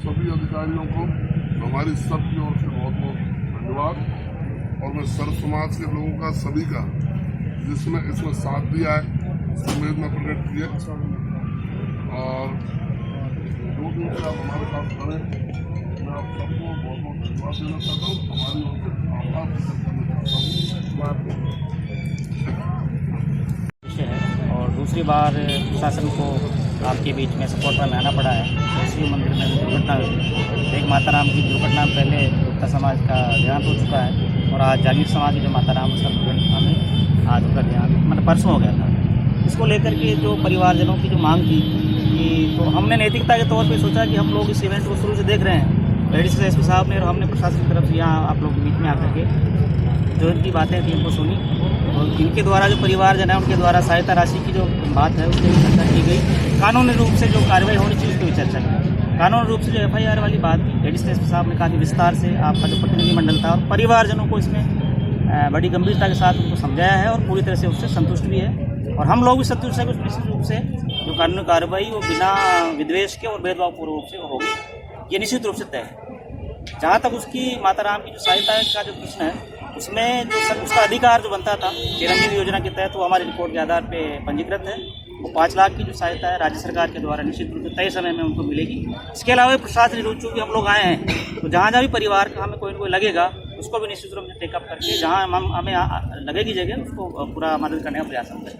सभी अधिकारियों को हमारी सबकी ओर से बहुत बहुत धन्यवाद। और मैं सर्व समाज के लोगों का सभी का जिसने इसमें साथ दिया है संवेदना प्रकट की है। और जो दिन से आप हमारे साथ खड़े, मैं आप सबको बहुत बहुत धन्यवाद देना चाहता हूँ। हमारी ओर से आभार प्रकट करना चाहता हूँ। और दूसरी बार प्रशासन को आपके बीच में सपोर्ट में आना पड़ा है। शिव मंदिर में दुर्घटना हुई, एक माताराम की दुर्घटना पहले गुप्ता समाज का देहांत हो चुका है और आज जागीर समाज की जो माताराम उसका दुर्घटना में आज उनका देहांत मतलब परसों हो गया था। इसको लेकर के जो परिवारजनों की जो मांग थी कि तो हमने नैतिकता के तौर पे सोचा कि हम लोग इस इवेंट को शुरू से देख रहे हैं। एडीसी एसपी साहब ने और हमने प्रशासन की तरफ से यहाँ आप लोग के बीच में आकर के जो इनकी बातें थी उनको सुनी और इनके द्वारा जो परिवारजन है उनके द्वारा सहायता राशि की जो बात है उसकी भी चर्चा की गई। कानूनी रूप से जो कार्रवाई होनी चाहिए उसकी भी चर्चा की। कानूनी रूप से जो FIR वाली बात थी एडीसी एसपी साहब ने काफ़ी विस्तार से आपका जो प्रतिनिधिमंडल था और परिवारजनों को इसमें बड़ी गंभीरता के साथ उनको समझाया है और पूरी तरह से उससे संतुष्ट भी है। और हम लोग भी संतुष्ट है कि निश्चित रूप से जो कानूनी कार्रवाई वो बिना विद्वेष के और भेदभावपूर्ण रूप से होगी, ये निश्चित रूप से तय है। जहाँ तक उसकी माताराम की जो सहायता का जो प्रश्न है उसमें जो उसका अधिकार जो बनता था चिरंजीवी योजना के तहत वो हमारी रिपोर्ट के आधार पे पंजीकृत है। वो 5 लाख की जो सहायता है राज्य सरकार के द्वारा निश्चित रूप से तय समय में उनको मिलेगी। इसके अलावा प्रशासनिक रूप चूँकि हम लोग आए हैं तो जहाँ जहाँ भी परिवार का हमें कोई न कोई लगेगा उसको भी निश्चित रूप से टेकअप करके जहाँ हमें लगेगी जगह उसको पूरा मदद करने का प्रयास करते हैं।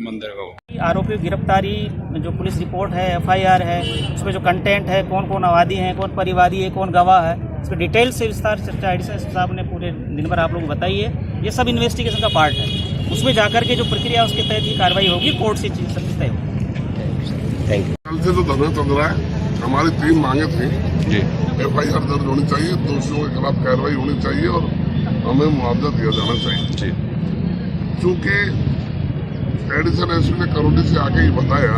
मंदिर का आरोपी गिरफ्तारी जो पुलिस रिपोर्ट है FIR है उसमें जो कंटेंट है कौन कौन आबादी है कौन परिवादी है कौन गवाह है इस पर डिटेल से विस्तार चर्चा एडीसी साहब ने पूरे दिन भर आप लोग को बताई है। ये सब इन्वेस्टिगेशन का पार्ट है, उसमें जाकर के जो प्रक्रिया उसके तहत ही कार्रवाई होगी, कोर्ट से चीज सब तय होगी। कल से जो धरना चल रहा है हमारी 3 मांगे थी जी। FIR दर्ज होनी चाहिए, दोषियों के खिलाफ कार्रवाई होनी चाहिए और हमें मुआवजा दिया जाना चाहिए। चूँकि एडिशनल एसपी ने करोड़ी से आके ही बताया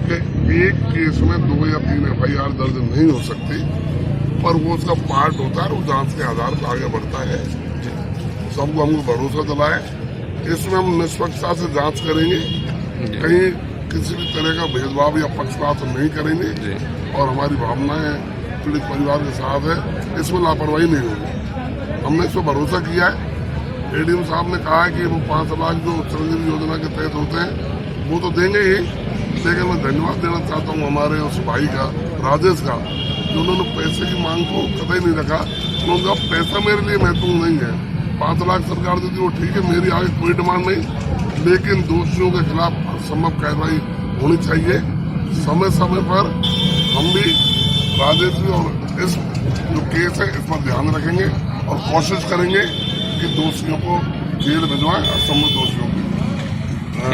कि एक केस में 2 या 3 FIR दर्ज नहीं हो सकती, पर वो उसका पार्ट होता है और जांच के आधार पर आगे बढ़ता है। सबको हमको भरोसा दिलाए इसमें हम निष्पक्षता से जांच करेंगे, कहीं किसी भी तरह का भेदभाव या पक्षपात नहीं करेंगे और हमारी भावनाएं पीड़ित परिवार के साथ है, इसमें लापरवाही नहीं होगी। हमने इस पर भरोसा किया है। ADM साहब ने कहा है कि वो 5 लाख जो चिरंजीवी योजना के तहत होते हैं वो तो देंगे ही, लेकिन मैं धन्यवाद देना चाहता हूँ हमारे उस भाई का, राजेश का, जो उन्होंने पैसे की मांग को कतई नहीं रखा। उन्होंने कहा पैसा मेरे लिए महत्वपूर्ण नहीं है, 5 लाख सरकार देती वो ठीक है, मेरी आगे कोई डिमांड नहीं, लेकिन दोषियों के खिलाफ संभव कार्रवाई होनी चाहिए। समय समय पर हम भी राजेश भी और इस जो केस है इस पर ध्यान रखेंगे और कोशिश करेंगे कि दोषियों को जेल भिजवाएं, असंभव दोषियों को।